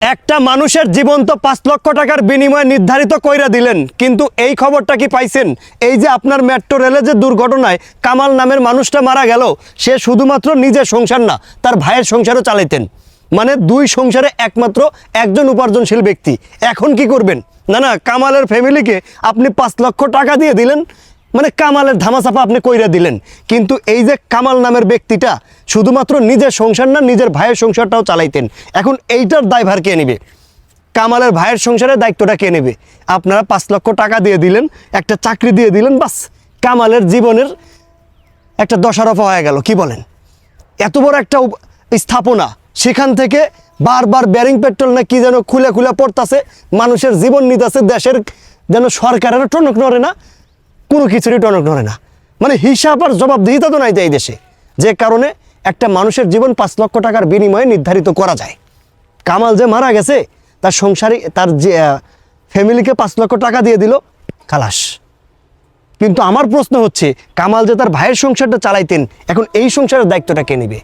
একটা মানুষের জীবন তো 5 লক্ষ টাকার বিনিময়ে নির্ধারিত কইরা দিলেন, কিন্তু এই খবরটা কি পাইছেন? এই যে আপনার মেট্রো রেলে যে দুর্ঘটনায় কামাল নামের মানুষটা মারা গেল, সে শুধুমাত্র নিজের সংসার না, তার ভাইয়ের সংসারও চালাইতেন। মানে 2 সংসারে একমাত্র একজন উপার্জনশীল ব্যক্তি। এখন কি করবেন? না, কামালের ফ্যামিলিকে আপনি 5 লক্ষ টাকা দিয়ে দিলেন, মানে কামালের ধামাচাপা আপনি কইরা দিলেন। কিন্তু এই যে কামাল নামের ব্যক্তিটা শুধুমাত্র নিজের সংসার না, নিজের ভাইয়ের সংসারটাও চালাইতেন। এখন এইটার দায়ভার কে নেবে? কামালের ভাইয়ের সংসারের দায়িত্বটা কে নেবে? আপনারা 5 লক্ষ টাকা দিয়ে দিলেন, একটা চাকরি দিয়ে দিলেন, বাস কামালের জীবনের একটা দশারফা হয়ে গেল। কি বলেন? এত বড় একটা স্থাপনা, সেখান থেকে বারবার ব্যারিং পেট্রোল না কি যেন খুলে খুলে পড়তাছে, মানুষের জীবন নিতেছে, দেশের যেন সরকারেরও টনক নড়ে না, কোনো কিছুরই টনক নড়ে না। মানে হিসাব আর জবাবদিহিতা তো নাই এই দেশে, যে কারণে একটা মানুষের জীবন 5 লক্ষ টাকার বিনিময়ে নির্ধারিত করা যায়। কামাল যে মারা গেছে, তার সংসারে তার যে ফ্যামিলিকে 5 লক্ষ টাকা দিয়ে দিল, খালাস। কিন্তু আমার প্রশ্ন হচ্ছে, কামাল যে তার ভাইয়ের সংসারটা চালাইতেন, এখন এই সংসারের দায়িত্বটা কে নেবে?